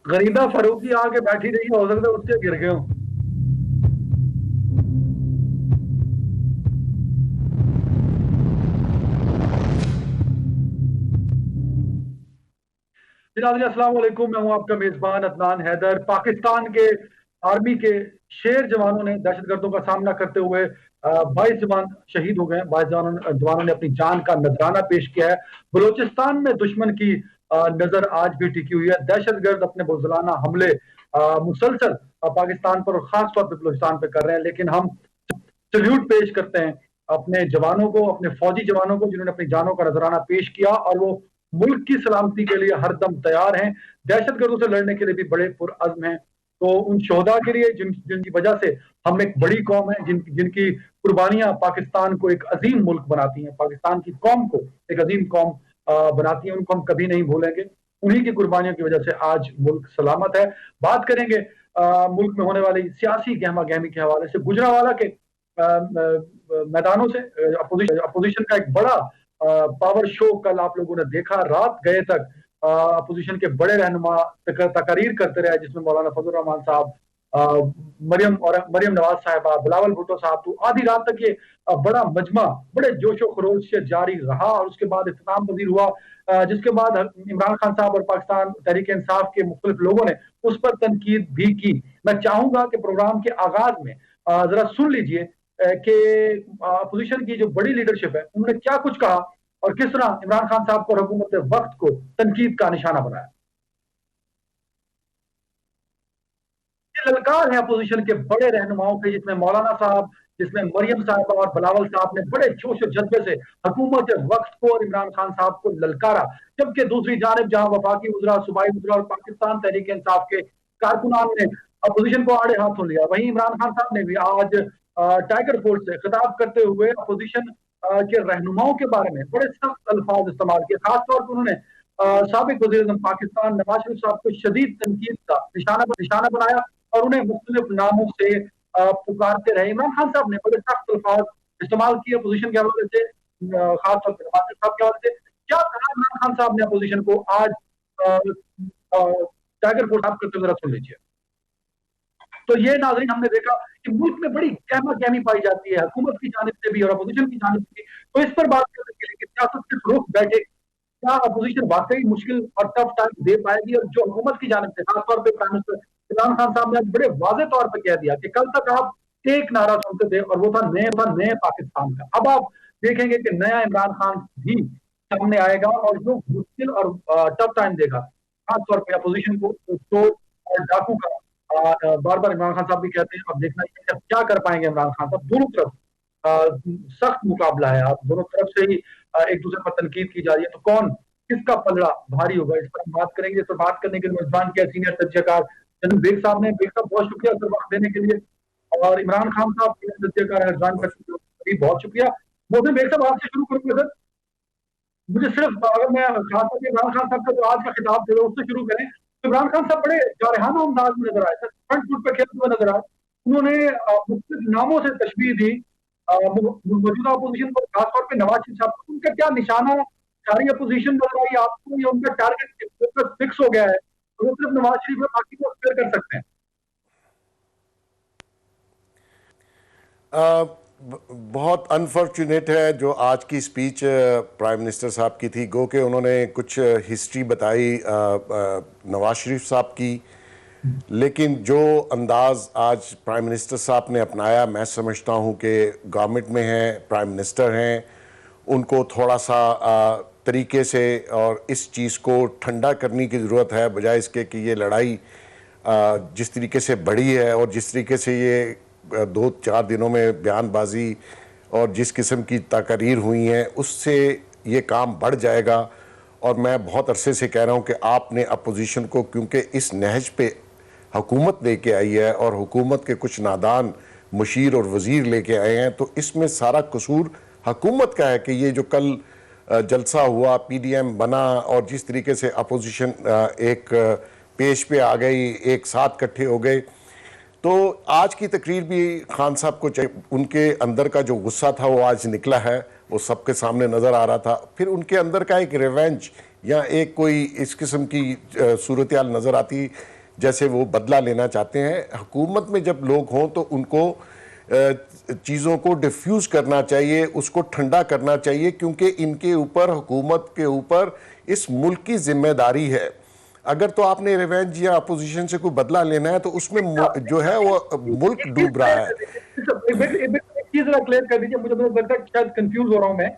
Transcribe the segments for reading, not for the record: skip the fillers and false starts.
गरीदा फरूकी आके बैठी रही, हो सकता है उससे गिर गए हो। जनाब अस्सलाम वालेकुम, मैं हूं आपका मेजबान अदनान हैदर। पाकिस्तान के आर्मी के शेर जवानों ने दहशतगर्दों का सामना करते हुए 22 जवान शहीद हो गए। 22 जवानों ने अपनी जान का नजराना पेश किया है। बलूचिस्तान में दुश्मन की नजर आज भी टिकी हुई है। दहशतगर्द अपने बुज़दिलाना हमले मुसलसल पाकिस्तान पर और खास तौर पर बलूचिस्तान पर कर रहे हैं, लेकिन हम सल्यूट पेश करते हैं अपने जवानों को, अपने फौजी जवानों को, जिन्होंने अपनी जानों का नजराना पेश किया और वो मुल्क की सलामती के लिए हरदम तैयार हैं। दहशतगर्दों से लड़ने के लिए भी बड़े पुरअज़्म हैं। तो उन शोहदा के लिए जिनकी वजह से हम एक बड़ी कौम है, जिनकी कुर्बानियां पाकिस्तान को एक अजीम मुल्क बनाती हैं, पाकिस्तान की कौम को एक अजीम कौम बनाती हैं, उनको हम कभी नहीं भूलेंगे। उन्हीं की कुर्बानियों की वजह से आज मुल्क सलामत है। बात करेंगे मुल्क में होने वाली सियासी गहमा गहमी के हवाले से। गुजरावाला के मैदानों से अपोजिशन का एक बड़ा पावर शो कल आप लोगों ने देखा। रात गए तक अपोजिशन के बड़े रहनुमा तकारीर करते रहे, जिसमें मौलाना फजल रहमान साहब, मरियम नवाज साहबा, बिलावल भुट्टो साहब, तो आधी रात तक ये बड़ा मजमा बड़े जोशो खरोश से जारी रहा और उसके बाद इख्तिताम पजीर हुआ, जिसके बाद इमरान खान साहब और पाकिस्तान तहरीक इंसाफ के मुख्तलिफ लोगों ने उस पर तनकीद भी की। मैं चाहूंगा कि प्रोग्राम के आगाज में जरा सुन लीजिए कि अपोजिशन की जो बड़ी लीडरशिप है उन्होंने क्या कुछ कहा और किस तरह इमरान खान साहब को और हुकूमत वक्त को तनकीद का निशाना बनाया। ये ललकार है अपोजिशन के बड़े रहनुमाओं के, जिसमें मौलाना साहब, जिसमें मरियम साहब और बिलावल साहब ने बड़े जोश और जज्बे से हुकूमत वक्त को और इमरान खान साहब को ललकारा। जबकि दूसरी जानब जहां वफाकी वज़रा, सूबाई वज़रा और पाकिस्तान तहरीक इंसाफ के कारकुनान ने अपोजिशन को आड़े हाथों लिया, वहीं इमरान खान साहब ने भी आज टाइगर फोर्स से खिताब करते हुए अपोजिशन के रहनुमाओं के बारे में बड़े सख्त अल्फाज इस्तेमाल किए। खासतौर पर उन्होंने साबिक वज़ीर-ए-आज़म पाकिस्तान नवाज शरीफ साहब को शदीद तनकीद का निशाना बनाया और उन्हें मुख्तलिफ नामों से पुकारते रहे। इमरान खान साहब ने बड़े सख्त अल्फाज इस्तेमाल किए अपोजिशन के हवाले से, खासतौर पर नवाज शरीफ साहब के हवाले से। क्या कहा इमरान खान साहब ने अपोजिशन को आज टाइगर फोर्स आप करते हुए, सुन लीजिए। तो ये नाजरीन हमने देखा कि मुल्क में बड़ी गहमा गहमी पाई जाती है हुकूमत की जानिब से भी और अपोजिशन की जानिब से भी। तो इस पर बात करने के लिए कि सियासत किस रुख बैठे, क्या अपोजिशन वाकई मुश्किल और टफ टाइम दे पाएगी, और जो हुकूमत की जानिब से खासतौर पर प्राइम मिनिस्टर इमरान खान साहब ने बड़े वाजे तौर पर कह दिया कि कल तक आप एक नारा सुनते थे और वो था नए पाकिस्तान का। अब आप देखेंगे कि नया इमरान खान भी सामने आएगा और जो मुश्किल और टफ टाइम देगा खासतौर पर अपोजिशन को, तो और डाकू का बार बार इमरान खान साहब भी कहते हैं। अब देखना है क्या कर पाएंगे इमरान खान साहब। दोनों तरफ सख्त मुकाबला है, आप दोनों तरफ से ही एक दूसरे पर तनकीद की जा रही है। तो कौन किसका पलड़ा भारी होगा, इस पर हम बात करेंगे। इस पर बात करने के लिए मेजबान के सीनियर तज्जियाकार चंदन बेग साहब ने। बेग साहब बहुत शुक्रिया सर वक्त देने के लिए। और इमरान खान साहब सीनियर तज्जियाकार ज्वाइन करने बहुत शुक्रिया। मोहसिन बेग साहब आपसे शुरू करूंगा सर। मुझे सिर्फ अगर मैं खास करके इमरान खान साहब का जो आज का खिताब थे उससे शुरू करें, तो इमरान खान साहब बड़े जारहाना अंदाज में नजर आए सर, फ्रंट फुट पर खेलते हुए नजर आए। उन्होंने मुख्तलिफ नामों से तशबीह दी मौजूदा अपोजिशन को, खासतौर पर नवाज शरीफ साहब को। उनका क्या निशाना सारी अपोजिशन नजर आई आपको, या उनका टारगेट फोकस फिक्स हो गया है तो वो सिर्फ नवाज शरीफ में बाकी को स्पेयर कर सकते हैं? बहुत अनफॉर्चुनेट है जो आज की स्पीच प्राइम मिनिस्टर साहब की थी। गो के उन्होंने कुछ हिस्ट्री बताई नवाज शरीफ साहब की, लेकिन जो अंदाज आज प्राइम मिनिस्टर साहब ने अपनाया, मैं समझता हूं कि गवर्नमेंट में हैं, प्राइम मिनिस्टर हैं, उनको थोड़ा सा तरीके से और इस चीज़ को ठंडा करने की ज़रूरत है, बजाय इसके कि ये लड़ाई जिस तरीके से बढ़ी है और जिस तरीके से ये 2-4 दिनों में बयानबाजी और जिस किस्म की तकरीर हुई हैं, उससे ये काम बढ़ जाएगा। और मैं बहुत अरसे से कह रहा हूँ कि आपने अपोजिशन को, क्योंकि इस नहज पे हुकूमत लेके आई है और हुकूमत के कुछ नादान मुशीर और वज़ीर लेके आए हैं, तो इसमें सारा कसूर हुकूमत का है कि ये जो कल जलसा हुआ, PDM बना और जिस तरीके से अपोजिशन एक पेश पे आ गई, एक साथ इकट्ठे हो गए। तो आज की तकरीर भी खान साहब को, उनके अंदर का जो गुस्सा था वो आज निकला है, वो सबके सामने नज़र आ रहा था। फिर उनके अंदर का एक रिवेंज या एक कोई इस किस्म की सूरत हाल नज़र आती जैसे वो बदला लेना चाहते हैं। हुकूमत में जब लोग हों तो उनको चीज़ों को डिफ्यूज़ करना चाहिए, उसको ठंडा करना चाहिए, क्योंकि इनके ऊपर, हुकूमत के ऊपर इस मुल्क की जिम्मेदारी है। अगर तो आपने रिवेंज या अपोजिशन से कोई बदला लेना है तो उसमें जो है वो मुल्क डूब रहा है। एक चीज क्लियर कर दीजिए, मुझे लगता है शायद कंफ्यूज हो रहा हूं मैं।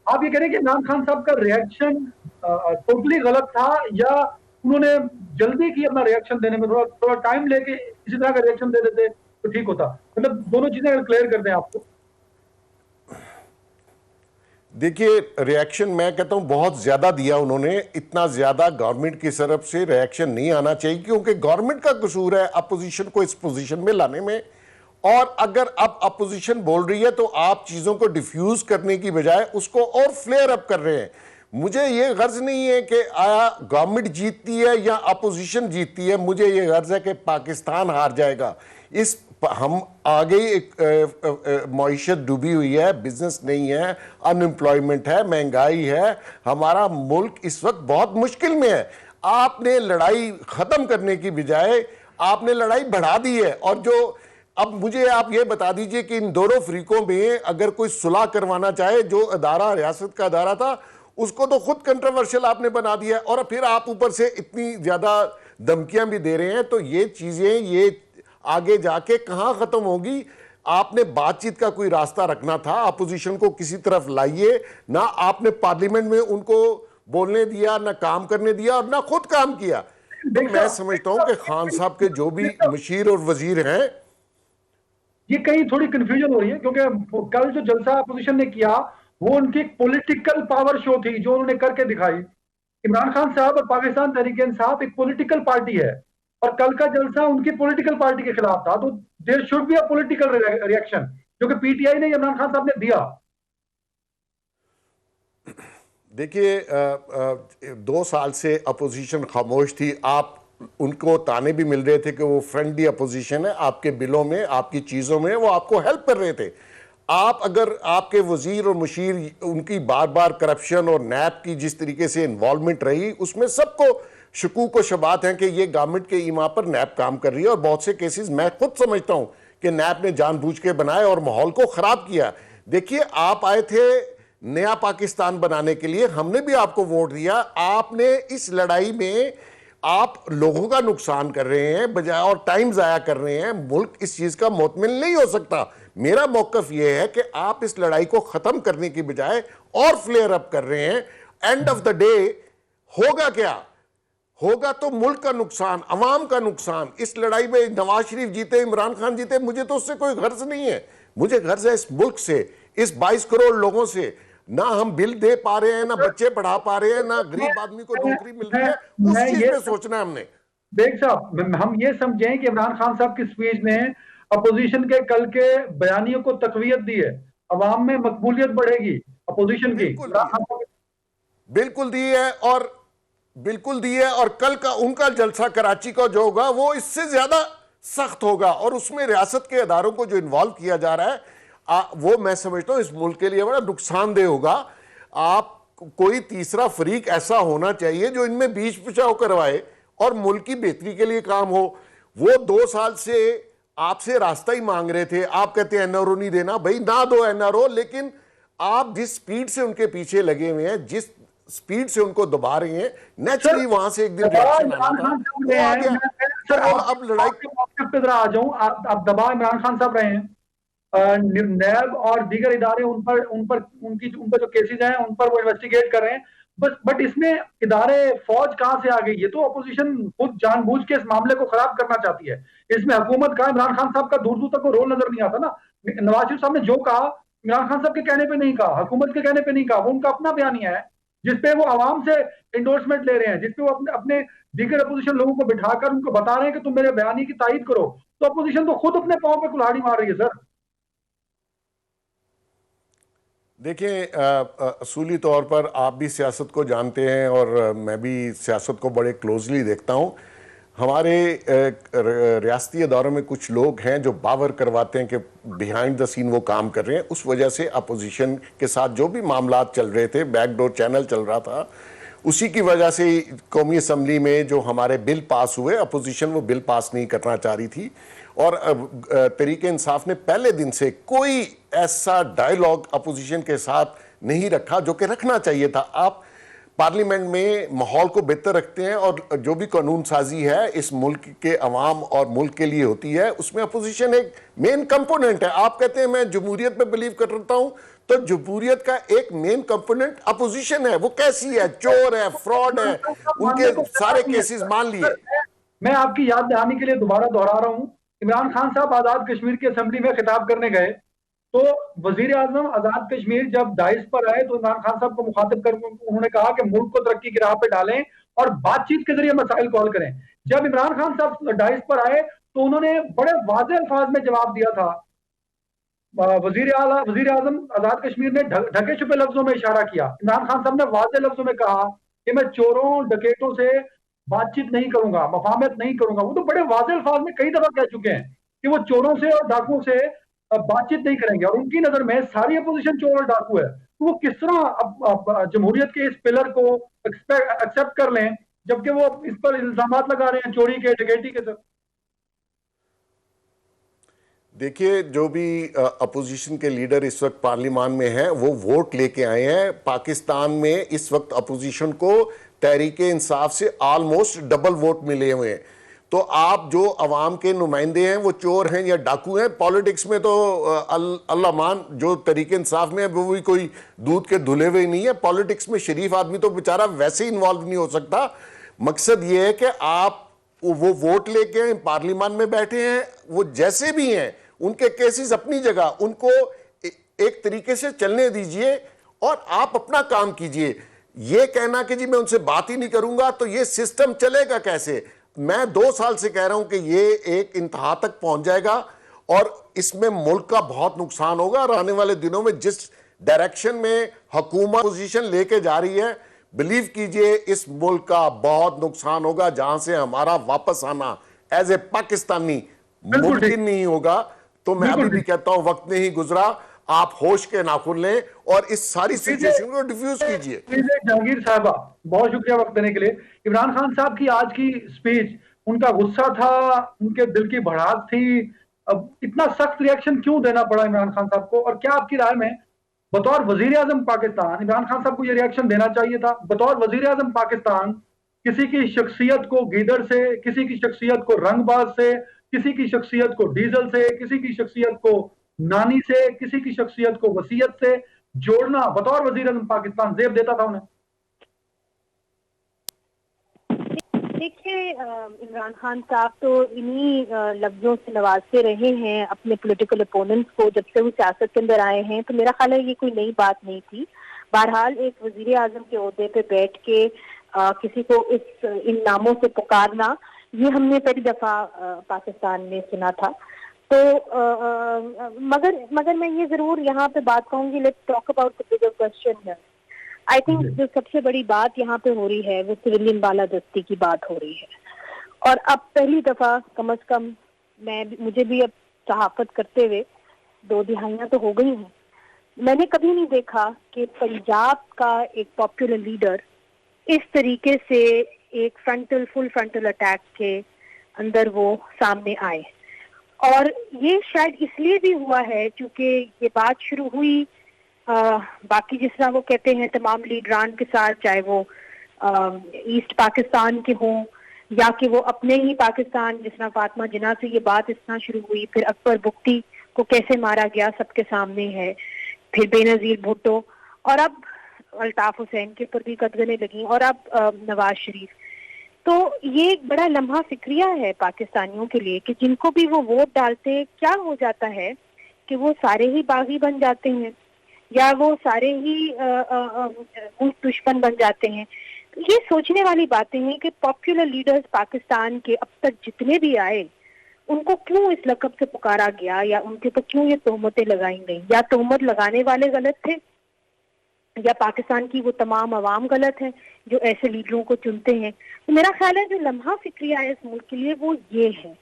आप ये कह रहे हैं कि इमरान खान साहब का रिएक्शन टोटली गलत था, या उन्होंने जल्दी की अपना रिएक्शन देने में, थोड़ा थोड़ा टाइम लेके इसी तरह का रिएक्शन दे देते तो ठीक होता? मतलब दोनों चीजें अगर क्लियर कर दें आपको। देखिए, रिएक्शन मैं कहता हूं बहुत ज्यादा दिया उन्होंने। इतना ज्यादा गवर्नमेंट की तरफ से रिएक्शन नहीं आना चाहिए, क्योंकि गवर्नमेंट का कसूर है अपोजिशन को इस पोजीशन में लाने में। और अगर अब अपोजिशन बोल रही है तो आप चीजों को डिफ्यूज करने की बजाय उसको और फ्लेयर अप कर रहे हैं। मुझे ये गर्ज नहीं है कि आया गवर्नमेंट जीतती है या अपोजिशन जीतती है, मुझे ये गर्ज है कि पाकिस्तान हार जाएगा। इस हम आगे एक मईशत डूबी हुई है, बिजनेस नहीं है, अनएम्प्लॉयमेंट है, महंगाई है, हमारा मुल्क इस वक्त बहुत मुश्किल में है। आपने लड़ाई खत्म करने की बजाय आपने लड़ाई बढ़ा दी है। और जो अब मुझे आप ये बता दीजिए कि इन दोनों फरीकों में अगर कोई सुलह करवाना चाहे, जो अदारा रियासत का अदारा था उसको तो खुद कंट्रोवर्शियल आपने बना दिया, और फिर आप ऊपर से इतनी ज्यादा धमकियां भी दे रहे हैं। तो ये चीजें ये आगे जाके कहां खत्म होगी? आपने बातचीत का कोई रास्ता रखना था, अपोजिशन को किसी तरफ लाइए ना। आपने पार्लियामेंट में उनको बोलने दिया, ना काम करने दिया, और ना खुद काम किया। तो मैं समझता हूं कि खान साहब के जो भी मुशीर और वजीर हैं, ये कहीं थोड़ी कंफ्यूजन हो रही है, क्योंकि कल जो जलसा अपोजिशन ने किया वो उनकी एक पॉलिटिकल पावर शो थी जो उन्होंने करके दिखाई। इमरान खान साहब और पाकिस्तान तहरीक-ए-इंसाफ एक पॉलिटिकल पार्टी है, और कल का जलसा उनकी पॉलिटिकल पार्टी के खिलाफ था। तो there should be a political reaction, जो कि पीटीआई ने, इमरान खान साहब ने दिया। देखिए 2 साल से अपोजिशन खामोश थी। आप उनको ताने भी मिल रहे थे कि वो फ्रेंडली अपोजिशन है, आपके बिलों में, आपकी चीज़ों में वो आपको हेल्प कर रहे थे। आप अगर आपके वजीर और मुशीर, उनकी बार बार करप्शन और नैब की जिस तरीके से इन्वॉल्वमेंट रही, उसमें सबको शकूक व शबात हैं कि ये गवर्नमेंट के ईमा पर नैब काम कर रही है। और बहुत से केसेस मैं खुद समझता हूं कि नैब ने जानबूझ के बनाए और माहौल को खराब किया। देखिए, आप आए थे नया पाकिस्तान बनाने के लिए, हमने भी आपको वोट दिया। आपने इस लड़ाई में आप लोगों का नुकसान कर रहे हैं बजाय, और टाइम जाया कर रहे हैं। मुल्क इस चीज का मुतमिन नहीं हो सकता। मेरा मौकफ यह है कि आप इस लड़ाई को खत्म करने की बजाय और फ्लेयर अप कर रहे हैं। एंड ऑफ द डे होगा क्या? होगा तो मुल्क का नुकसान, अवाम का नुकसान। इस लड़ाई में नवाज शरीफ जीते, इमरान खान जीते, मुझे तो उससे कोई गर्ज नहीं है। मुझे गर्ज है इस मुल्क से, इस 22 करोड़ लोगों से। ना हम बिल दे पा रहे हैं, ना बच्चे पढ़ा पा रहे हैं, ना गरीब आदमी को नौकरी मिल रही है। उस चीज पे सोचना है हमने। देख साहब, हम ये समझें कि इमरान खान साहब की स्पीच ने अपोजिशन के कल के बयानियों को तकवीयत दी है, अवाम में मकबूलियत बढ़ेगी अपोजिशन की। बिल्कुल दी है, और बिल्कुल दी है। और कल का उनका जलसा कराची का जो होगा वो इससे ज्यादा सख्त होगा, और उसमें रियासत के अदारों को जो इन्वॉल्व किया जा रहा है वो मैं समझता हूं इस मुल्क के लिए बड़ा नुकसानदेह होगा। आप कोई तीसरा फरीक ऐसा होना चाहिए जो इनमें बीच बचाव करवाए और मुल्क की बेहतरी के लिए काम हो। वो 2 साल से आपसे रास्ता ही मांग रहे थे। आप कहते हैं एनआरओ नहीं देना, भाई ना दो एनआरओ, लेकिन आप जिस स्पीड से उनके पीछे लगे हुए हैं, जिस स्पीड से उनको दबा रहे हैं, नेचुरली वहां से एक दिन रिएक्शन आना था, वो आ गया। तो अब लड़ाई पे आ जाऊं, आप दबा इमरान खान साहब रहे हैं, नैब और दीगर इदारे उन पर जो केसेस हैं उन पर वो इन्वेस्टिगेट कर रहे हैं। बट इसमें इदारे, फौज कहां से आ गई? ये तो अपोजिशन खुद जानबूझ के इस मामले को खराब करना चाहती है। इसमें हुकूमत का, इमरान खान साहब का दूर दूर तक को रोल नजर नहीं आता ना। नवाज शरीफ साहब ने जो कहा, इमरान खान साहब के कहने पे नहीं कहा, हुकूमत के कहने पे नहीं कहा, वो उनका अपना बयानिया है जिसपे वो आवाम से इंडोर्समेंट ले रहे हैं, जिसपे वो अपने दीगर अपोजिशन लोगों को बिठाकर उनको बता रहे हैं कि तुम मेरे बयानी की तायीद करो। तो अपोजिशन तो खुद अपने पांव पे कुल्हाड़ी मार रही है सर। देखिए, असूली तौर पर आप भी सियासत को जानते हैं और मैं भी सियासत को बड़े क्लोजली देखता हूं। हमारे रियासती अदारों में कुछ लोग हैं जो बावर करवाते हैं कि बिहाइंड द सीन वो काम कर रहे हैं। उस वजह से अपोजिशन के साथ जो भी मामलात चल रहे थे, बैकडोर चैनल चल रहा था, उसी की वजह से कौमी असम्बली में जो हमारे बिल पास हुए, अपोजिशन वो बिल पास नहीं करना चाह रही थी। और तरीके इंसाफ ने पहले दिन से कोई ऐसा डायलॉग अपोजिशन के साथ नहीं रखा जो कि रखना चाहिए था। आप पार्लियामेंट में माहौल को बेहतर रखते हैं और जो भी कानून साजी है इस मुल्क के अवाम और मुल्क के लिए होती है, उसमें अपोजिशन एक मेन कंपोनेंट है। आप कहते हैं मैं जमहूरियत पे बिलीव करता हूं, तो जमहूरियत का एक मेन कंपोनेंट अपोजिशन है। वो कैसी है? चोर है, फ्रॉड है, उनके सारे केसेस मान लिए। मैं आपकी याद दिलाने के लिए दोबारा दोहरा रहा हूं, इमरान खान साहब आजाद कश्मीर की असेंबली में खिताब करने गए तो वजीर आजम आजाद कश्मीर जब डाइस पर आए तो इमरान खान साहब को मुखातिब कर उन्होंने कहा कि मुल्क को तरक्की की राह पे डालें और बातचीत के जरिए मसाइल कॉल करें। जब इमरान खान साहब डाइस पर आए तो उन्होंने बड़े वाज़ेह अल्फाज में जवाब दिया था। वजीर आजम आजाद कश्मीर ने ढके छुपे लफ्जों में इशारा किया। इमरान खान साहब ने वाज़ेह लफ्जों में कहा कि मैं चोरों डकैतों से बातचीत नहीं करूंगा, मफाहमत नहीं करूंगा। वो तो बड़े वाज़ेह अल्फाज में कई दफा कह चुके हैं कि वो चोरों से और डाकुओं से बातचीत नहीं करेंगे और उनकी नजर में सारी अपोजिशन चोर और डाकू है। तो वो किस तरह जमहूरियत के इस पिलर को एक्सेप्ट कर लें जबकि वो इस पर इल्जाम लगा रहे हैं चोरी के, डकैती के। सर देखिए, जो भी अपोजिशन के लीडर इस वक्त पार्लियामान में हैं वो वोट लेके आए हैं। पाकिस्तान में इस वक्त अपोजिशन को तहरीके इंसाफ से ऑलमोस्ट डबल वोट मिले हुए हैं। तो आप जो अवाम के नुमाइंदे हैं वो चोर हैं या डाकू हैं, पॉलिटिक्स में तो अल्लाह मान, जो तहरीके इंसाफ में है वो भी कोई दूध के धुले हुए नहीं है। पॉलिटिक्स में शरीफ आदमी तो बेचारा वैसे ही इन्वॉल्व नहीं हो सकता। मकसद ये है कि आप वो वोट लेके पार्लियामान में बैठे हैं, वो जैसे भी हैं उनके केसेस अपनी जगह, उनको एक तरीके से चलने दीजिए और आप अपना काम कीजिए। ये कहना कि जी मैं उनसे बात ही नहीं करूंगा, तो ये सिस्टम चलेगा कैसे? मैं 2 साल से कह रहा हूं कि ये एक इंतहा तक पहुंच जाएगा और इसमें मुल्क का बहुत नुकसान होगा। और आने वाले दिनों में जिस डायरेक्शन में हुकूमत पोजीशन लेके जा रही है, बिलीव कीजिए इस मुल्क का बहुत नुकसान होगा, जहां से हमारा वापस आना एज ए पाकिस्तानी मुमकिन नहीं होगा। तो मैं अभी भी कहता हूं वक्त नहीं गुजरा, आप होश के नाखुन लें और इस सारी सिचुएशन को डिफ्यूज कीजिए। जहांगीर साहबा, बहुत शुक्रिया वक्त देने के लिए। इमरान खान साहब की आज की स्पीच, उनका गुस्सा था, उनके दिल की भड़ास थी, अब इतना सख्त रिएक्शन क्यों देना पड़ा इमरान खान साहब को? और क्या आपकी राय में बतौर वजीर आजम पाकिस्तान इमरान खान साहब को यह रिएक्शन देना चाहिए था? बतौर वजीर आजम पाकिस्तान किसी की शख्सियत को गीदड़ से, किसी की शख्सियत को रंगबाज से, किसी की शख्सियत को डीजल से, किसी की शख्सियत को नानी से, किसी की शख्सियत को वसीयत से जोड़ना बतौर वजीर आज़म पाकिस्तान जेब देता था उन्हें? देखिए, इमरान खान साहब तो इन्हीं लफ्जों से नवाजते रहे हैं अपने पॉलिटिकल अपोनेंट्स को जब से वो सियासत के अंदर आए हैं। तो मेरा ख्याल है ये कोई नई बात नहीं थी। बहरहाल एक वजीर आजम के ओहदे पे बैठ के किसी को इन नामों से पुकारना, ये हमने पहली दफा पाकिस्तान में सुना था। तो मगर मैं ये जरूर यहाँ पे बात कहूंगी, let's talk about the bigger question है। आई थिंक जो सबसे बड़ी बात यहाँ पे हो रही है वो सिविलियन बालादस्ती की बात हो रही है। और अब पहली दफा कम से कम मुझे भी अब सहाफत करते हुए 2 दिहाइयां तो हो गई हैं, मैंने कभी नहीं देखा कि पंजाब का एक पॉपुलर लीडर इस तरीके से एक फुल फ्रंटल अटैक के अंदर वो सामने आए। और ये शायद इसलिए भी हुआ है क्योंकि ये बात शुरू हुई बाकी जिस तरह वो कहते हैं तमाम लीडरान के साथ, चाहे वो ईस्ट पाकिस्तान के हों या कि वो अपने ही पाकिस्तान, जिस तरह फातिमा जिन्ना से ये बात इस तरह शुरू हुई, फिर अकबर बुख्ती को कैसे मारा गया सबके सामने है, फिर बेनजीर भुट्टो, और अब अल्ताफ हुसैन के ऊपर भी कदगने लगी, और अब नवाज शरीफ। तो ये एक बड़ा लम्हा फिक्रिया है पाकिस्तानियों के लिए कि जिनको भी वो वोट डालते, क्या हो जाता है कि वो सारे ही बागी बन जाते हैं या वो सारे ही दुश्मन बन जाते हैं। ये सोचने वाली बातें हैं कि पॉपुलर लीडर्स पाकिस्तान के अब तक जितने भी आए, उनको क्यों इस लक़ब से पुकारा गया या उनके ऊपर क्यों ये तोहमतें लगाई गई? या तोहमत लगाने वाले गलत थे या पाकिस्तान की वो तमाम अवाम गलत है जो ऐसे लीडरों को चुनते हैं? तो मेरा ख्याल है जो लम्हा फिक्रिया है इस मुल्क के लिए वो ये है।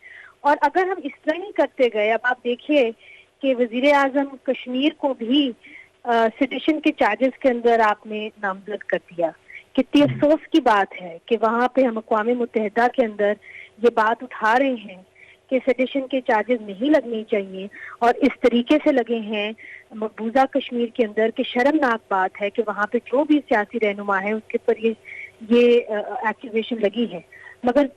और अगर हम इस तरह ही करते गए, अब आप देखिए कि वजीर आजम कश्मीर को भी सेडिशन के चार्जेस के अंदर आपने नामजद कर दिया। कितनी अफसोस की बात है कि वहां पे हम अक़वाम मुत्तहिदा के अंदर ये बात उठा रहे हैं कि सेडिशन के चार्जेस नहीं लगने चाहिए और इस तरीके से लगे हैं मकबूजा कश्मीर के अंदर कि शर्मनाक बात है कि वहां पे जो भी सियासी रहनुमा है उसके ऊपर ये एक्यूजेशन लगी है। मगर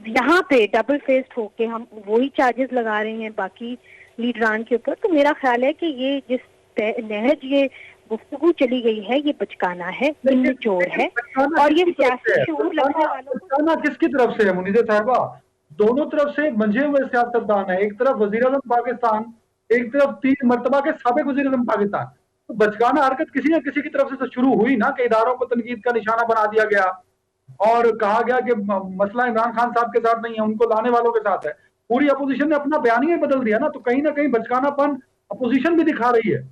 यहाँ पे डबल फेस्ड होके हम वही चार्जेस लगा रहे हैं बाकी लीडरान के ऊपर। तो मेरा ख्याल है कि ये जिस नहज ये गुफ्तगू चली गई है ये बचकाना है, निचोड़ है और ये सियासी शऊर रखने वालों बचकाना किसकी तरफ से है मुनीज़ा साहिबा? दोनों तरफ से मंझे हुए सियासतदान है, एक तरफ वज़ीर-ए-आज़म पाकिस्तान, एक तरफ 3 मर्तबा के साबिक वज़ीर-ए-आज़म पाकिस्तान। तो बचकाना हरकत किसी न किसी की तरफ से तो शुरू हुई ना कि इदारों को तनकीद का निशाना बना दिया गया और कहा गया कि मसला इमरान खान साहब के साथ नहीं है, उनको लाने वालों के साथ है। पूरी अपोजिशन ने अपना बयानिया बदल दिया ना, तो कहीं ना कहीं बचकानापन अपोजिशन भी दिखा रही है।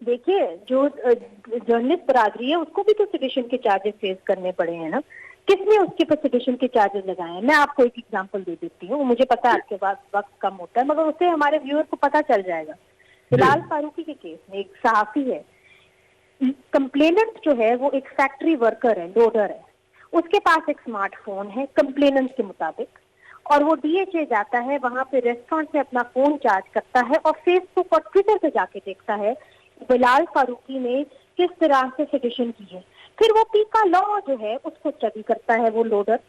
देखिए, जो जर्नलिस्ट बरादरी है उसको भी तो सेडिशन के चार्जेस फेस करने पड़े हैं ना। किसने उसके पर सेडिशन के चार्जेस लगाए हैं? मैं आपको एक एग्जांपल दे देती हूँ, मुझे पता है आपके पास वक्त कम होता है मगर उससे हमारे व्यूअर को पता चल जाएगा। बिलाल फारूकी के केस में एक सहाफी है, कंप्लेनेंट जो है वो एक फैक्ट्री वर्कर है, लोडर है, उसके पास एक स्मार्टफोन है कंप्लेनेंट के मुताबिक, और वो डीएचए जाता है, वहां पे रेस्टोरेंट से अपना फोन चार्ज करता है और फेसबुक और ट्विटर पे जाके देखता है बिलाल फारूकी ने किस तरह से सेडिशन की है। फिर वो पीका लॉ जो है उसको स्टडी करता है वो लोडर,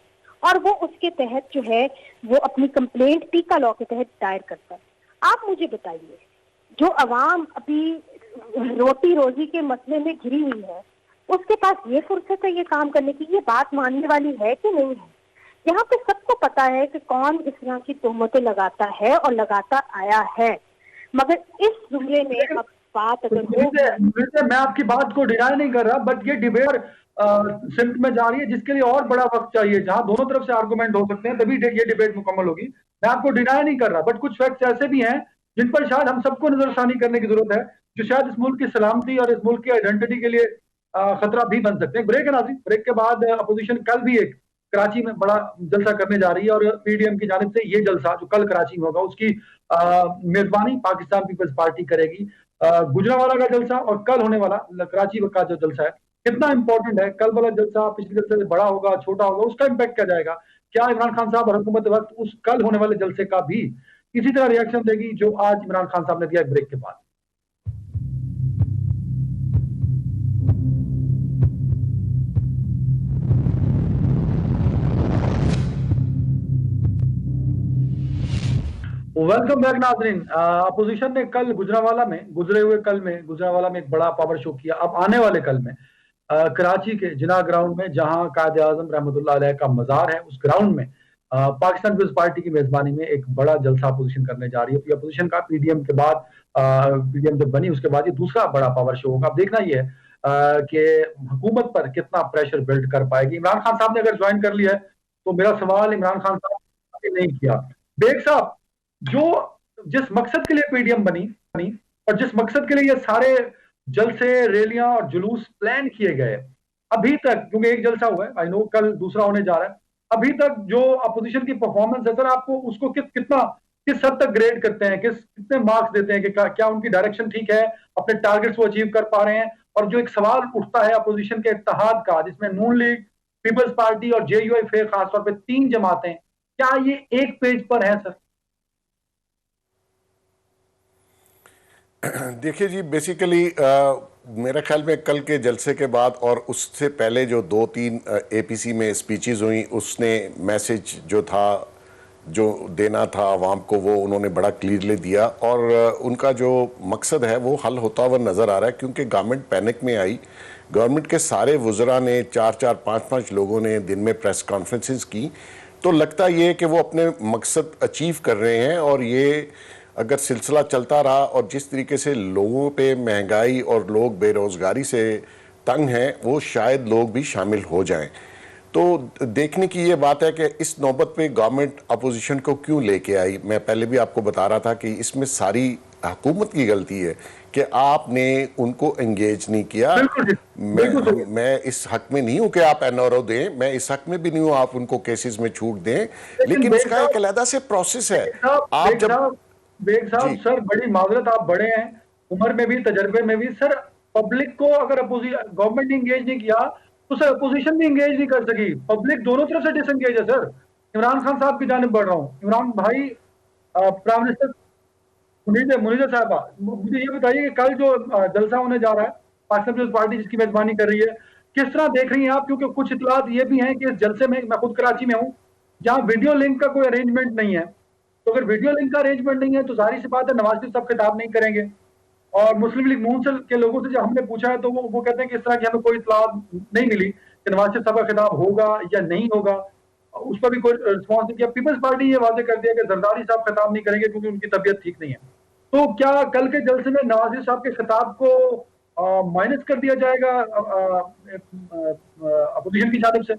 और वो उसके तहत जो है वो अपनी कंप्लेंट पीका लॉ के तहत दायर करता है। आप मुझे बताइए, जो अवाम अभी रोटी रोजी के मसले में घिरी हुई है उसके पास ये फुर्सत है ये काम करने की? ये बात मानने वाली है कि नहीं है? यहाँ पे सबको पता है कि कौन इस तरह की तोहमतें लगाता है और लगाता आया है, मगर इस जुमले में अब बात अगर मैं आपकी बात को डिनाई नहीं कर रहा, बट ये डिबेट सिम्ट में जा रही है जिसके लिए और बड़ा वक्त चाहिए, जहां दोनों तरफ से आर्गुमेंट हो सकते हैं, तभी ये डिबेट मुकम्मल होगी। मैं आपको डिनाई नहीं कर रहा, बट कुछ फैक्ट्स ऐसे भी हैं जिन पर शायद हम सबको नजरसानी करने की जरूरत है, जो शायद इस मुल्क की सलामती और इस मुल्क की आइडेंटिटी के लिए खतरा भी बन सकते हैं। ब्रेक है नाज़रीन, ब्रेक के बाद अपोजिशन कल भी एक कराची में बड़ा जलसा करने जा रही है और पीडीएम की जानिब से ये जलसा जो कल कराची में होगा उसकी मेजबानी पाकिस्तान पीपल्स पार्टी करेगी। गुजरावाला का जलसा और कल होने वाला कराची का जो जलसा है कितना इंपॉर्टेंट है, कल वाला जलसा पिछले जलसे से बड़ा होगा छोटा होगा, उसका इम्पैक्ट क्या जाएगा, क्या इमरान खान साहब और हुकूमत वक्त उस कल होने वाले जलसे का भी इसी तरह रिएक्शन देगी जो आज इमरान खान साहब ने दिया ब्रेक के बाद। वेलकम बैक नाज़रीन। अपोजिशन ने कल गुजरावाला में एक बड़ा पावर शो किया। अब आने वाले कल में कराची के जिना ग्राउंड में, जहां कायद आजम रहमतुल्लाह अलैह का मजार है, उस ग्राउंड में पाकिस्तान पीपल्स पार्टी की मेजबानी में एक बड़ा जलसा अपोजिशन करने जा रही है। अपोजिशन का पीडीएम के बाद पीडीएम जब बनी उसके बाद ये दूसरा बड़ा पावर शो होगा। अब देखना ये है कि हुकूमत पर कितना प्रेशर बिल्ड कर पाएगी। इमरान खान साहब ने अगर ज्वाइन कर लिया है तो मेरा सवाल इमरान खान साहब ने नहीं किया। बेग साहब, जो जिस मकसद के लिए पीडीएम बनी और जिस मकसद के लिए ये सारे जलसे रैलियां और जुलूस प्लान किए गए, अभी तक, क्योंकि एक जलसा हुआ है, आई नो कल दूसरा होने जा रहा है, अभी तक जो अपोजिशन की परफॉर्मेंस है सर, आपको उसको किस हद तक ग्रेड करते हैं, कितने मार्क्स देते हैं कि क्या उनकी डायरेक्शन ठीक है, अपने टारगेट्स वो अचीव कर पा रहे हैं? और जो एक सवाल उठता है अपोजिशन के इत्तेहाद का, जिसमें नून लीग, पीपल्स पार्टी और जेयूआई खासतौर पर 3 जमातें, क्या ये एक पेज पर है सर? देखिए जी, बेसिकली मेरे ख्याल में कल के जलसे के बाद और उससे पहले जो 2-3 एपीसी में स्पीचेस हुई, उसने मैसेज जो था, जो देना था आवाम को, वो उन्होंने बड़ा क्लियरली दिया और उनका जो मकसद है वो हल होता हुआ नज़र आ रहा है। क्योंकि गवर्नमेंट पैनिक में आई, गवर्नमेंट के सारे वज़रा ने 4-4, 5-5 लोगों ने दिन में प्रेस कॉन्फ्रेंसेस की, तो लगता ये है कि वो अपने मकसद अचीव कर रहे हैं। और ये अगर सिलसिला चलता रहा और जिस तरीके से लोगों पे महंगाई और लोग बेरोज़गारी से तंग हैं, वो शायद लोग भी शामिल हो जाएं। तो देखने की ये बात है कि इस नौबत पे गवर्नमेंट अपोजिशन को क्यों लेके आई। मैं पहले भी आपको बता रहा था कि इसमें सारी हुकूमत की गलती है कि आपने उनको एंगेज नहीं किया। मैं इस हक में नहीं हूं कि आप एनआरओ दें, मैं इस हक में भी नहीं हूं आप उनको केसेस में छूट दें, लेकिन उसका एक अलग से प्रोसेस है। आप जब बेग साहब, सर बड़ी माजरत, आप बड़े हैं उम्र में भी, तजर्बे में भी, सर पब्लिक को अगर गवर्नमेंट ने इंगेज नहीं किया तो सर अपोजिशन भी इंगेज नहीं कर सकी। पब्लिक दोनों तरफ से डिसंगेज है सर। इमरान खान साहब की जानिब बढ़ रहा हूँ, इमरान भाई प्राइम मिनिस्टर मुनीर साहबा, मुझे ये बताइए कि कल जो जलसा होने जा रहा है, पाकिस्तान पीपल्स पार्टी जिसकी मेजबानी कर रही है, किस तरह देख रही हैं आप? क्योंकि कुछ इतलात ये भी हैं कि इस जलसे में, मैं खुद कराची में हूँ, जहाँ वीडियो लिंक का कोई अरेंजमेंट नहीं है, तो अगर वीडियो लिंक का अरेंजमेंट नहीं है तो जाहिर सी बात है नवाज शरीफ साहब खिताब नहीं करेंगे। और मुस्लिम लीग नून के लोगों से जब हमने पूछा है तो वो कहते हैं कि इस तरह की हमें कोई इतलात नहीं मिली कि नवाज शरीफ साहब का खिताब होगा या नहीं होगा, उस पर भी कोई रिस्पॉन्स नहीं किया। पीपल्स पार्टी ये वादे कर दिया कि जरदारी साहब खिताब नहीं करेंगे क्योंकि उनकी तबीयत ठीक नहीं है। तो क्या कल के जलसे में नवाज शरीफ साहब के खिताब को माइनस कर दिया जाएगा अपोजिशन की जानिब से?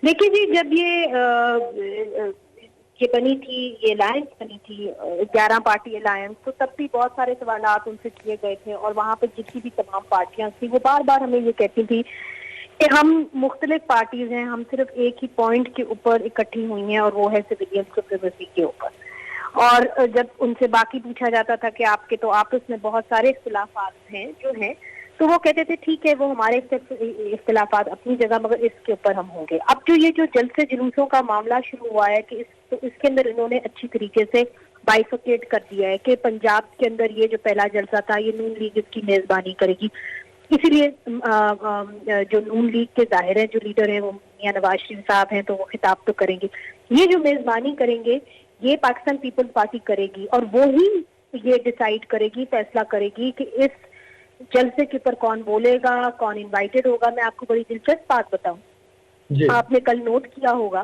देखिए जी, जब ये बनी थी, ये अलायंस बनी थी 11 पार्टी अलायंस, तो तब भी बहुत सारे सवालात उनसे किए गए थे और वहां पर जितनी भी तमाम पार्टियां थी वो बार बार हमें ये कहती थी कि हम मुख्तलिफ पार्टीज हैं, हम सिर्फ एक ही पॉइंट के ऊपर इकट्ठी हुई हैं और वो है सिविलियन सुप्रीमेसी के ऊपर। और जब उनसे बाकी पूछा जाता था कि आपके तो आपस में बहुत सारे इख्तिलाफात हैं जो हैं, तो वो कहते थे ठीक है, वो हमारे इख्तिलाफात अपनी जगह, मगर इसके ऊपर हम होंगे। अब जो ये जो जलसे जुलूसों का मामला शुरू हुआ है कि इसके अंदर इन्होंने अच्छी तरीके से बाइफिकेट कर दिया है कि पंजाब के अंदर ये जो पहला जलसा था ये नून लीग इसकी मेजबानी करेगी, इसीलिए जो नून लीग के जाहिर है जो लीडर है वो मियां नवाज शरीफ साहब हैं, तो वो खिताब तो करेंगे। ये जो मेजबानी करेंगे ये पाकिस्तान पीपल्स पार्टी करेगी और वो ही ये डिसाइड करेगी, फैसला करेगी कि इस जलसे के ऊपर कौन बोलेगा, कौन इनवाइटेड होगा। मैं आपको बड़ी दिलचस्प बात बताऊं, आपने कल नोट किया होगा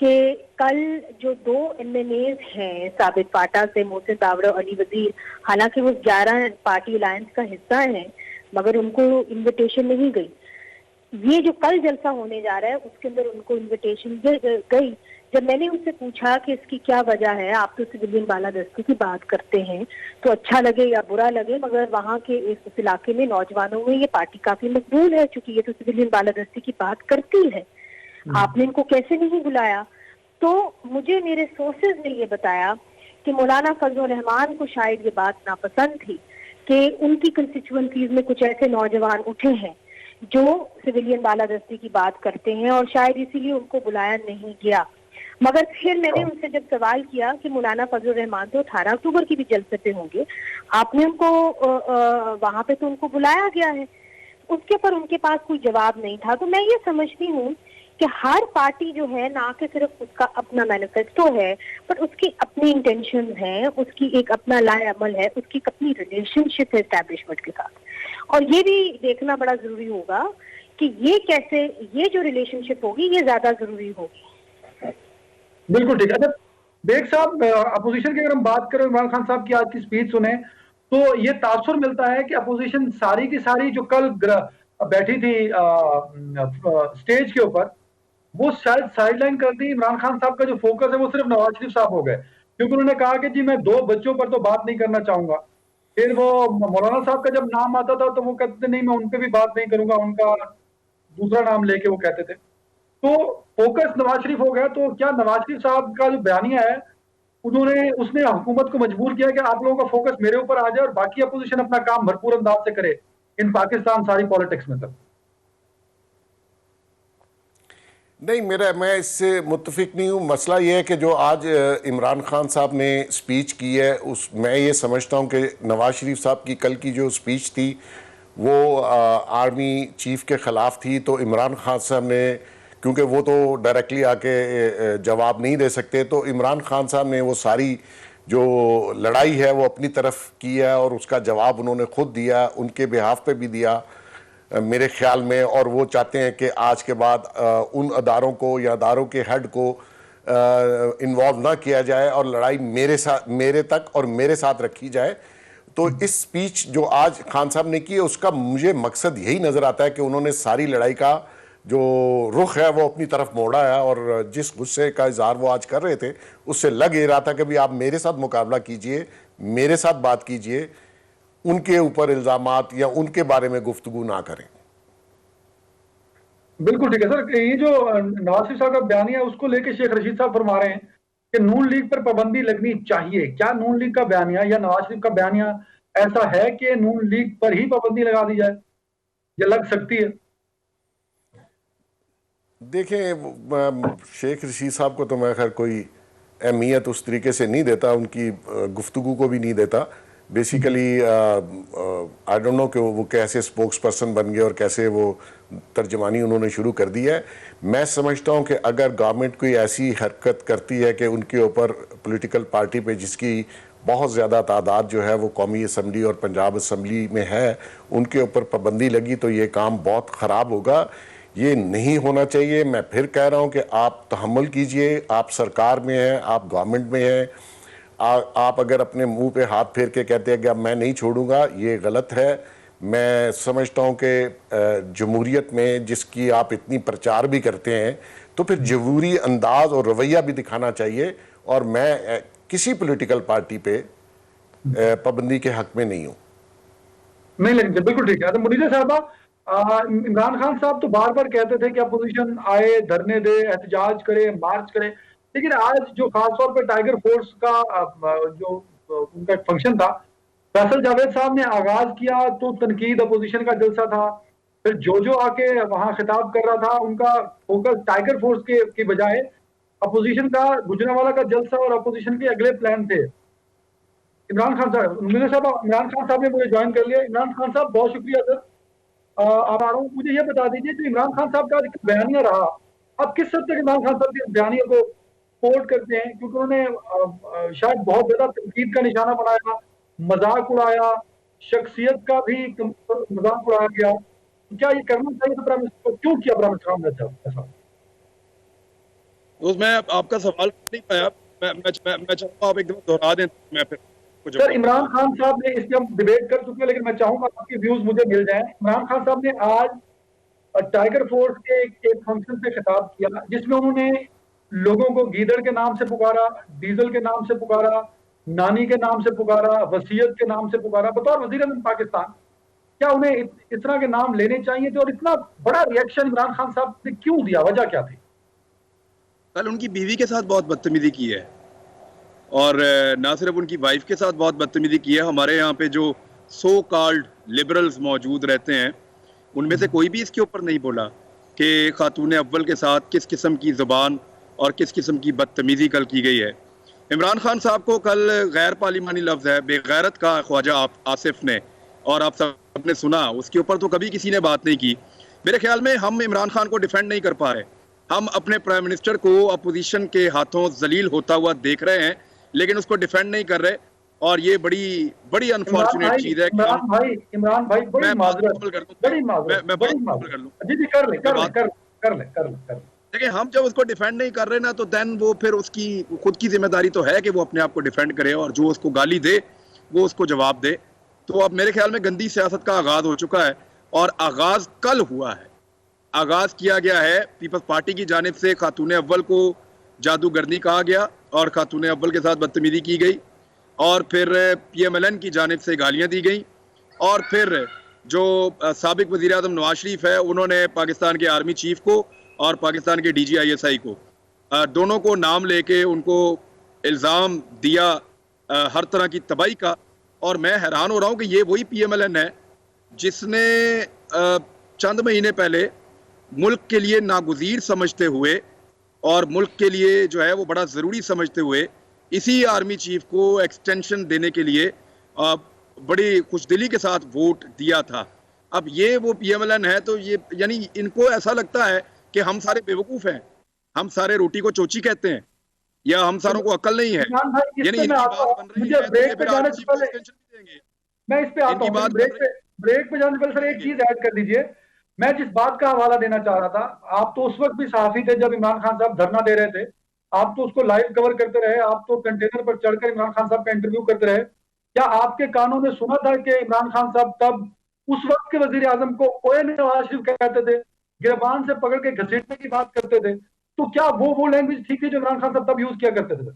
कि कल जो 2 MNAs हैं साबित फाटा से, मोहसिन तावरा और अली वजीर, हालांकि वो 11 पार्टी अलायंस का हिस्सा है मगर उनको इन्विटेशन नहीं गई। ये जो कल जलसा होने जा रहा है उसके अंदर उनको इन्विटेशन गई। जब मैंने उनसे पूछा कि इसकी क्या वजह है, आप तो सिविलियन बालादस्ती की बात करते हैं, तो अच्छा लगे या बुरा लगे, मगर वहाँ के इस इलाके में नौजवानों में ये पार्टी काफी मकबूल है क्योंकि ये तो सिविलियन बालादस्ती की बात करती है, आपने इनको कैसे नहीं बुलाया? तो मुझे मेरे सोर्सेज ने ये बताया कि मौलाना फजल रहमान को शायद ये बात नापसंद थी कि उनकी कंस्टिट्यूएंसीज में कुछ ऐसे नौजवान उठे हैं जो सिविलियन बालादस्ती की बात करते हैं और शायद इसीलिए उनको बुलाया नहीं गया। मगर फिर मैंने उनसे जब सवाल किया कि मौलाना फजल रहमान तो 18 अक्टूबर की भी जलसे पे होंगे, आपने उनको वहां पे तो उनको बुलाया गया है, उसके पर उनके पास कोई जवाब नहीं था। तो मैं ये समझती हूँ कि हर पार्टी जो है ना कि सिर्फ उसका अपना मैनिफेस्टो है, पर उसकी अपनी इंटेंशन है, उसकी एक अपना लाए अमल है, उसकी अपनी रिलेशनशिप है एस्टैब्लिशमेंट के साथ। और ये भी देखना बड़ा जरूरी होगा कि ये कैसे, ये जो रिलेशनशिप होगी ये ज्यादा जरूरी होगी। बिल्कुल ठीक है। अच्छा बेग साहब, अपोजिशन की अगर हम बात करें, इमरान खान साहब की आज की स्पीच सुने तो ये तासुर मिलता है कि अपोजिशन सारी की सारी जो कल बैठी थी स्टेज के ऊपर, वो शायद साइडलाइन कर दी। इमरान खान साहब का जो फोकस है वो सिर्फ नवाज शरीफ साहब हो गए, क्योंकि उन्होंने कहा कि जी मैं 2 बच्चों पर तो बात नहीं करना चाहूंगा। फिर वो मौलाना साहब का जब नाम आता था तो वो कहते थे नहीं मैं उन पर भी बात नहीं करूंगा, उनका दूसरा नाम लेके वो कहते थे। तो फोकस नवाज शरीफ हो गया। तो क्या नवाज शरीफ साहब का जो बयानिया है उसने हुकूमत को मजबूर किया कि आप लोगों का फोकस मेरे ऊपर आ जाए और बाकी अपोजिशन अपना काम भरपूर अंदाज से करे इन पाकिस्तान सारी पॉलिटिक्स में? तक नहीं, मैं इससे मुत्तफिक नहीं हूँ। मसला ये है कि जो आज इमरान खान साहब ने स्पीच की है मैं ये समझता हूँ कि नवाज शरीफ साहब की कल की जो स्पीच थी वो आर्मी चीफ के ख़िलाफ़ थी। तो इमरान खान साहब ने, क्योंकि वो तो डायरेक्टली आके जवाब नहीं दे सकते, तो इमरान खान साहब ने वो सारी जो लड़ाई है वो अपनी तरफ की है और उसका जवाब उन्होंने खुद दिया, उनके बिहाफ पे भी दिया मेरे ख्याल में। और वो चाहते हैं कि आज के बाद उन अदारों को या अदारों के हेड को इन्वॉल्व ना किया जाए और लड़ाई मेरे तक और मेरे साथ रखी जाए। तो इस स्पीच जो आज खान साहब ने की है उसका मुझे मकसद यही नज़र आता है कि उन्होंने सारी लड़ाई का जो रुख है वो अपनी तरफ मोड़ा है और जिस गुस्से का इजहार वो आज कर रहे थे उससे लग ये रहा था कि भी आप मेरे साथ मुकाबला कीजिए, मेरे साथ बात कीजिए, उनके ऊपर इल्जामात या उनके बारे में गुफ्तगू ना करें। बिल्कुल ठीक है सर। ये जो नवाज शरीफ साहब का बयानिया है उसको लेके शेख रशीद साहब फरमा रहे हैं कि नून लीग पर पाबंदी लगनी चाहिए। क्या नून लीग का बयानिया या नवाज शरीफ का बयानिया ऐसा है कि नून लीग पर ही पाबंदी लगा दी जाए, या लग सकती है? देखें, शेख रशीद साहब को तो मैं खैर कोई अहमियत उस तरीके से नहीं देता, उनकी गुफ्तगू को भी नहीं देता। बेसिकली आई डोंट नो कि वो कैसे स्पोक्स पर्सन बन गए और कैसे वो तर्जमानी उन्होंने शुरू कर दी है। मैं समझता हूँ कि अगर गवर्नमेंट कोई ऐसी हरकत करती है कि उनके ऊपर पॉलिटिकल पार्टी पे जिसकी बहुत ज़्यादा तादाद जो है वो कौमी असम्बली और पंजाब असम्बली में है, उनके ऊपर पाबंदी लगी तो ये काम बहुत ख़राब होगा। ये नहीं होना चाहिए। मैं फिर कह रहा हूं कि आप तहम्मुल कीजिए, आप सरकार में हैं, आप गवर्नमेंट में हैं। आप अगर अपने मुंह पे हाथ फेर के कहते हैं कि अब मैं नहीं छोड़ूंगा, ये गलत है। मैं समझता हूं कि जमहूरियत में जिसकी आप इतनी प्रचार भी करते हैं, तो फिर जमहूरी अंदाज और रवैया भी दिखाना चाहिए। और मैं किसी पॉलिटिकल पार्टी पे पाबंदी के हक में नहीं हूं। नहीं, लेकिन बिल्कुल ठीक है। तो मुनीर साहबा, इमरान खान साहब तो बार बार कहते थे कि अपोजिशन आए, धरने दे, एहतजाज करे, मार्च करे, लेकिन आज जो खासतौर पे टाइगर फोर्स का जो उनका एक फंक्शन था, फैसल जावेद साहब ने आगाज किया तो तनकीद अपोजिशन का जलसा था। फिर जो आके वहां खिताब कर रहा था, उनका फोकस टाइगर फोर्स के की बजाय अपोजिशन का, गुजरांवाला का जलसा और अपोजिशन के अगले प्लान थे। इमरान खान साहब, इमरान खान साहब ने मुझे ज्वाइन कर लिया। इमरान खान साहब, बहुत शुक्रिया सर। आप आ रहा हूँ, मुझे ये बता दीजिए जो इमरान खान साहब का बयानिया रहा, आप किस हद तक इमरान खान साहब के बयानिया को सपोर्ट करते हैं? क्योंकि उन्होंने शायद बहुत ज्यादा तनकीद का निशाना बनाया, मजाक उड़ाया, शख्सियत का भी मजाक उड़ाया गया। क्या ये करना चाहिए था प्राइम मिनिस्टर को? क्यों किया प्राइम मिनिस्टर ने ऐसा? मैं आपका सवाल नहीं पाया। मैं चाहूँगा आप एकदम दोहरा दें, मैं फिर सर, इमरान खान साहब ने, इसके हम डिबेट कर चुके हैं, लेकिन मैं चाहूंगा आपके व्यूज मुझे मिल जाएं। इमरान खान साहब ने आज टाइगर फोर्स के एक फंक्शन से खिताब किया, जिसमें उन्होंने लोगों को गीदड़ के नाम से पुकारा, डीजल के नाम से पुकारा, नानी के नाम से पुकारा, वसीयत के नाम से पुकारा, बतौर वज़ीर-ए-आज़म पाकिस्तान। क्या उन्हें इस तरह के नाम लेने चाहिए थे? और इतना बड़ा रिएक्शन इमरान खान साहब ने क्यों दिया? वजह क्या थी? कल उनकी बीवी के साथ बहुत बदतमीजी की है, और ना सिर्फ उनकी वाइफ के साथ बहुत बदतमीजी की है। हमारे यहाँ पे जो सो कॉल्ड लिबरल्स मौजूद रहते हैं, उनमें से कोई भी इसके ऊपर नहीं बोला कि खातून अव्वल के साथ किस किस्म की ज़ुबान और किस किस्म की बदतमीजी कल की गई है। इमरान खान साहब को कल गैर पार्लिमानी लफ्ज़ है बेगैरत का ख्वाजा आसिफ ने, और आप सब ने सुना, उसके ऊपर तो कभी किसी ने बात नहीं की। मेरे ख्याल में हम इमरान खान को डिफेंड नहीं कर पा रहे। हम अपने प्राइम मिनिस्टर को अपोजिशन के हाथों जलील होता हुआ देख रहे हैं, लेकिन उसको डिफेंड नहीं कर रहे, और ये बड़ी अनफॉर्चुनेट चीज है कि इमरान भाई बड़ी माजरत कर लूं। जी जी, कर ले। देखिए, हम जब उसको डिफेंड नहीं कर रहे ना, तो देन वो फिर उसकी खुद की जिम्मेदारी तो है कि वो अपने आप को डिफेंड करे, और जो उसको गाली दे वो उसको जवाब दे। तो अब मेरे ख्याल में गंदी सियासत का आगाज हो चुका है, और आगाज कल हुआ है। आगाज किया गया है पीपल्स पार्टी की जानिब से, खातून अव्वल को जादूगरनी कहा गया और खातून अव्वल के साथ बदतमीजी की गई, और फिर PMLN की जानिब से गालियां दी गई, और फिर जो साबिक वज़ीर आज़म नवाज शरीफ है, उन्होंने पाकिस्तान के आर्मी चीफ को और पाकिस्तान के DG ISI को, दोनों को नाम लेके उनको इल्ज़ाम दिया हर तरह की तबाही का। और मैं हैरान हो रहा हूँ कि ये वही PMLN है जिसने चंद महीने पहले मुल्क के लिए नागुज़ीर समझते हुए और मुल्क के लिए जो है वो बड़ा ज़रूरी समझते हुए इसी आर्मी चीफ को एक्सटेंशन देने के लिए बड़ी खुशदिली के साथ वोट दिया था। अब ये वो PMLN है, तो ये यानी इनको ऐसा लगता है कि हम सारे बेवकूफ़ हैं, हम सारे रोटी को चोची कहते हैं, या हम सारों को अक्ल नहीं है। यानी इनकी बात बन रही है, ब्रेक पे जाने से पहले मैं इस पे आता हूं। ब्रेक पे जाने से पहले सर एक चीज ऐड कर दीजिए। मैं जिस बात का हवाला देना चाह रहा था, आप तो उस वक्त भी सहाफी थे जब इमरान खान साहब धरना दे रहे थे, आप तो उसको लाइव कवर करते रहे, आप तो कंटेनर पर चढ़कर इमरान खान साहब का इंटरव्यू करते रहे। क्या आपके कानों में सुना था कि इमरान खान साहब तब उस वक्त के वजीर आजम को ओए नवाज शरीफ कहते थे, गिरबान से पकड़ के घसीटने की बात करते थे? तो क्या वो लैंग्वेज ठीक थी जो इमरान खान साहब तब यूज किया करते थे?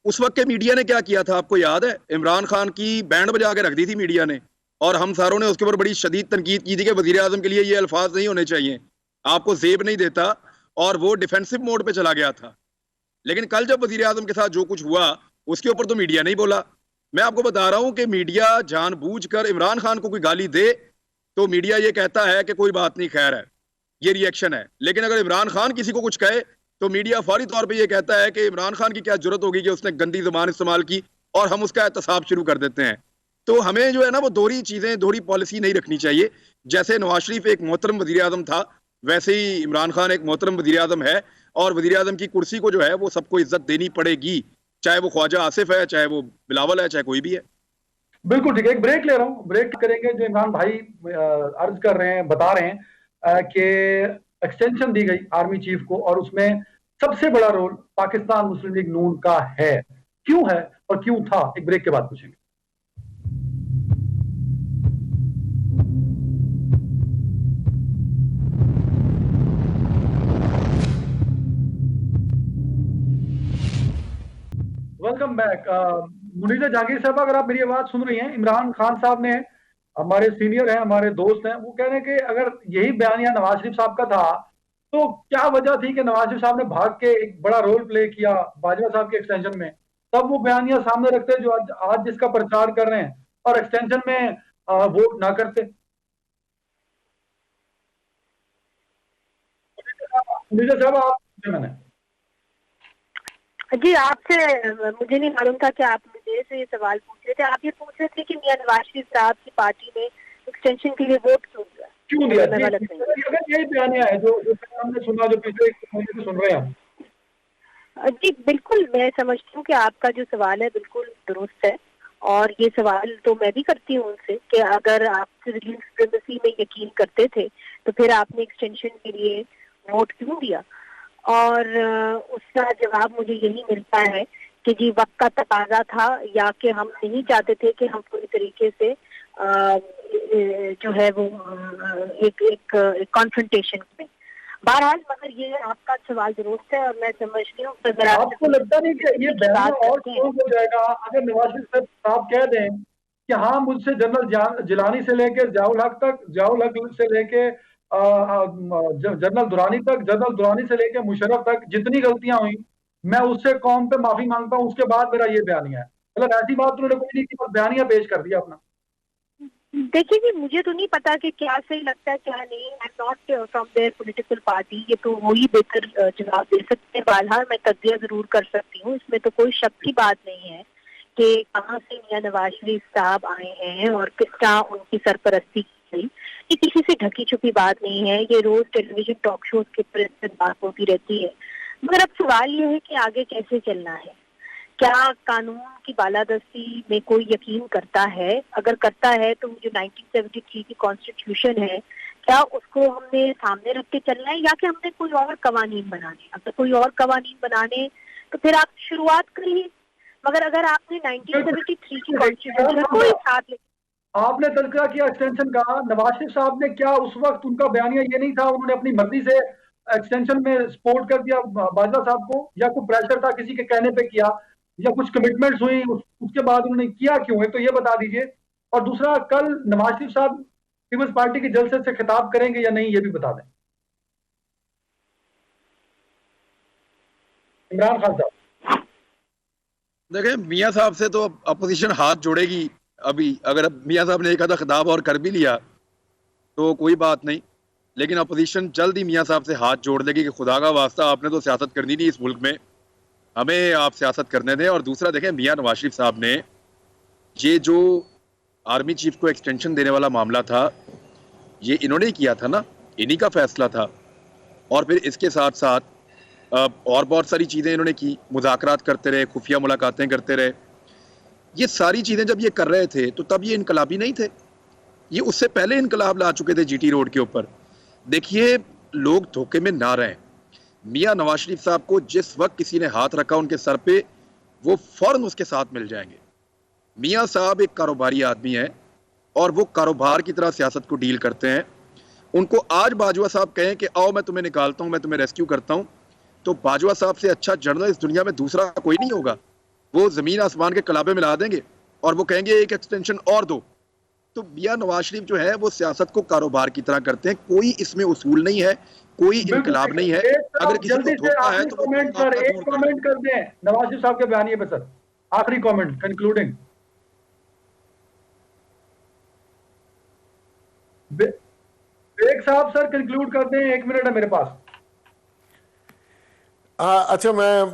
उस वक्त के मीडिया ने क्या किया था आपको याद है? इमरान खान की बैंड बजा के रख दी थी मीडिया ने, और हम सारों ने उसके ऊपर बड़ी शदीद तनकीद की थी कि वजीर आजम के लिए ये अल्फाज नहीं होने चाहिए, आपको जेब नहीं देता, और वो डिफेंसिव मोड पे चला गया था। लेकिन कल जब वजीर आजम के साथ जो कुछ हुआ, उसके ऊपर तो मीडिया नहीं बोला, मैं आपको बता रहा हूं कि मीडिया जानबूझकर इमरान खान को कोई गाली दे तो मीडिया ये कहता है कि कोई बात नहीं, खैर है, ये रिएक्शन है। लेकिन अगर इमरान खान किसी को कुछ कहे तो मीडिया फौरी तौर पे ये कहता है कि इमरान खान की क्या जरूरत होगी कि उसने गंदी जुबान इस्तेमाल की, और हम उसका एहतसाब शुरू कर देते हैं। तो हमें जो है ना वो दोहरी चीजें, दोहरी पॉलिसी नहीं रखनी चाहिए। जैसे नवाज शरीफ एक मोहतरम वजीर आजम था, वैसे ही इमरान खान एक मोहतरम वजीर आजम है, और वजीर आजम की कुर्सी को जो है वो सबको इज्जत देनी पड़ेगी, चाहे वो ख्वाजा आसिफ है, चाहे वो बिलावल है, चाहे कोई भी है। बिल्कुल ठीक है, एक ब्रेक ले रहा हूँ, ब्रेक करेंगे। जो इमरान भाई अर्ज कर रहे हैं, बता रहे हैं कि एक्सटेंशन दी गई आर्मी चीफ को, और उसमें सबसे बड़ा रोल पाकिस्तान मुस्लिम लीग नून का है। क्यों है और क्यों था, एक ब्रेक के बाद पूछेंगे। Welcome back. मुनीजा जहांगीर साहब, अगर आप मेरी आवाज सुन रही हैं, इमरान खान साहब ने, हमारे सीनियर हैं, हमारे दोस्त हैं, वो कह रहे हैं कि अगर यही बयानिया नवाज शरीफ साहब का था तो क्या वजह थी कि नवाज शरीफ साहब ने भाग के एक बड़ा रोल प्ले किया बाजवा साहब के एक्सटेंशन में, तब वो बयानिया सामने रखते जो आज जिसका प्रचार कर रहे हैं, और एक्सटेंशन में वोट ना करते। मुनीजा साहब, आप मैंने जी आपसे मुझे नहीं मालूम था कि आप मुझे से ये सवाल पूछ रहे थे। आप ये पूछ रहे थे कि मियां नवाज शरीफ साहब की पार्टी ने एक्सटेंशन के लिए वोट क्यों दिया? अगर यही बयानिया है जो हमने सुना, जो पिछले एक महीने से सुन रहे हैं। जी बिल्कुल, मैं समझती हूँ कि आपका जो सवाल है बिल्कुल दुरुस्त है, और ये सवाल तो मैं भी करती हूँ उनसे कि अगर आप सिविलियन सुप्रीमेसी में यकीन करते थे तो फिर आपने एक्सटेंशन के लिए वोट क्यों दिया। और उसका जवाब मुझे यही मिलता है कि जी वक्त का तकाजा था, या कि हम नहीं चाहते थे कि हम पूरी तरीके से जो है वो एक कॉन्फ्रंटेशन में। बहरहाल, मगर ये आपका सवाल दुरुस्त है, और मैं समझती हूँ अगर आपको लगता नहीं कि ये बयान और स्ट्रॉन्ग हो जाएगा अगर नवाज शरीफ साहब कह दें कि हाँ, मुझसे जनरल जिलानी से लेके जियाउल हक तक, जियाउल हक से लेके जनरल दुरानी तक, जनरल दुरानी से लेके मुशर्रफ तक जितनी गलतियां हुई मैं उससे कौम पे माफी मांगता हूं, उसके बाद मेरा ये बयानिया है। मतलब ऐसी बात उन्होंने कोई नहीं की, बस बयानिया पेश कर दिया अपना। देखिए जी, मुझे तो नहीं पता कि क्या सही लगता है क्या नहीं। I am not from there political party, ये तो वही बेहतर जवाब दे सकते हैं। बहरहाल मैं तज्जिया जरूर कर सकती हूँ, इसमें तो कोई शक की बात नहीं है कि कहाँ से मियां नवाज शरीफ साहब आए हैं और किस तरह उनकी सरपरस्ती की गई। ये किसी से ढकी छुपी बात नहीं है, ये रोज टेलीविजन टॉक शोज के ऊपर बात होती रहती है। मगर अब सवाल ये है कि आगे कैसे चलना है। क्या कानून की बालादस्ती में कोई यकीन करता है? अगर करता है तो जो 1973 की कॉन्स्टिट्यूशन है, क्या उसको हमने सामने रख के चलना है, या कि हमने कोई और कवानीन बनाने? अगर कोई और कवानीन बनाने तो फिर आप शुरुआत करिए। मगर अगर आपने 1973 की कॉन्स्टिट्यूशन को ही साथ ले, आपने तज़किरा किया एक्सटेंशन का, नवाज शरीफ साहब ने क्या उस वक्त उनका बयानिया ये नहीं था, उन्होंने अपनी मर्जी से एक्सटेंशन में सपोर्ट कर दिया बाजवा साहब को, या कोई प्रेशर था किसी के कहने पे किया, या कुछ कमिटमेंट्स हुई उसके बाद उन्होंने किया क्यों है? तो ये बता दीजिए। और दूसरा, कल नवाज शरीफ साहब पीपल्स पार्टी के जलसे से खिताब करेंगे या नहीं, ये भी बता दें। इमरान खान साहब, देखें, मियां साहब से तो अपोजिशन हाथ जोड़ेगी। अभी अगर मियां साहब ने एक आधा खिताब और कर भी लिया तो कोई बात नहीं, लेकिन अपोजिशन जल्द ही मियां साहब से हाथ जोड़ लेगी कि खुदा का वास्ता, आपने तो सियासत करनी नहीं इस मुल्क में, हमें आप सियासत करने दें। और दूसरा, देखें, मियां नवाज शरीफ साहब ने ये जो आर्मी चीफ को एक्सटेंशन देने वाला मामला था, ये इन्होंने ही किया था ना, इन्हीं का फैसला था। और फिर इसके साथ साथ और बहुत सारी चीज़ें इन्होंने की, मुज़ाकरात करते रहे, खुफिया मुलाकातें करते रहे। ये सारी चीज़ें जब ये कर रहे थे तो तब ये इनकलाबी नहीं थे, ये उससे पहले इनकलाब ला चुके थे जीटी रोड के ऊपर। देखिए, लोग धोखे में ना रहें। मियां नवाज शरीफ साहब को जिस वक्त किसी ने हाथ रखा उनके सर पे, वो फौरन उसके साथ मिल जाएंगे। मियां साहब एक कारोबारी आदमी है और वो कारोबार की तरह सियासत को डील करते हैं। उनको आज बाजवा साहब कहें कि आओ मैं तुम्हें निकालता हूं, मैं तुम्हें रेस्क्यू करता हूं, तो बाजवा साहब से अच्छा जर्नलिस्ट दुनिया में दूसरा कोई नहीं होगा। वो जमीन आसमान के कलाबे मिला देंगे और वो कहेंगे एक एक्सटेंशन और दो। तो मियां नवाज शरीफ जो है वो सियासत को कारोबार की तरह करते हैं, कोई इसमें उसूल नहीं है, कोई इनकलाब नहीं है। अगर किसी को धोखा है तो कमेंट कर दें नवाज शरीफ साहब के बयानिए पे सर, आखिरी कमेंट कंक्लूडिंग। बेग साहब सर कंक्लूड करते हैं, 1 मिनट है मेरे पास। अच्छा, मैं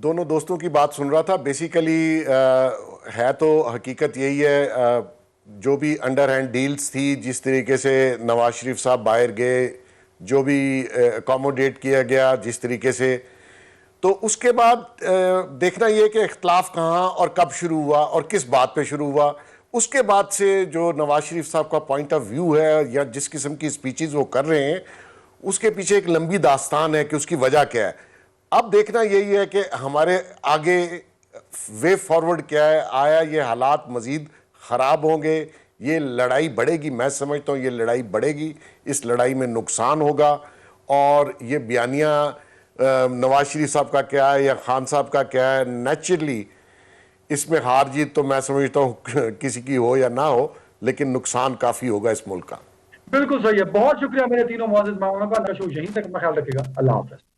दोनों दोस्तों की बात सुन रहा था। बेसिकली है तो हकीकत यही है, जो भी अंडर हैंड डील्स थी, जिस तरीके से नवाज शरीफ साहब बाहर गए, जो भी अकोमोडेट किया गया जिस तरीके से, तो उसके बाद देखना ये कि इख्तलाफ कहाँ और कब शुरू हुआ और किस बात पे शुरू हुआ। उसके बाद से जो नवाज शरीफ साहब का पॉइंट ऑफ व्यू है या जिस किस्म की स्पीचेस वो कर रहे हैं, उसके पीछे एक लंबी दास्तान है कि उसकी वजह क्या है। अब देखना यही है कि हमारे आगे वे फॉरवर्ड क्या है। आया ये हालात मज़ीद ख़राब होंगे, ये लड़ाई बढ़ेगी। मैं समझता हूँ ये लड़ाई बढ़ेगी, इस लड़ाई में नुकसान होगा। और ये बयानिया नवाज शरीफ साहब का क्या है या खान साहब का क्या है, नेचुरली इसमें हार जीत तो मैं समझता हूँ किसी की हो या ना हो, लेकिन नुकसान काफ़ी होगा इस मुल्क का। बिल्कुल सही है। बहुत शुक्रिया मेरे तीनों मुआज़िज़ मेहमानों का। शो यहीं तक अपना ख्याल रखिएगा। अल्लाह हाफ़िज़।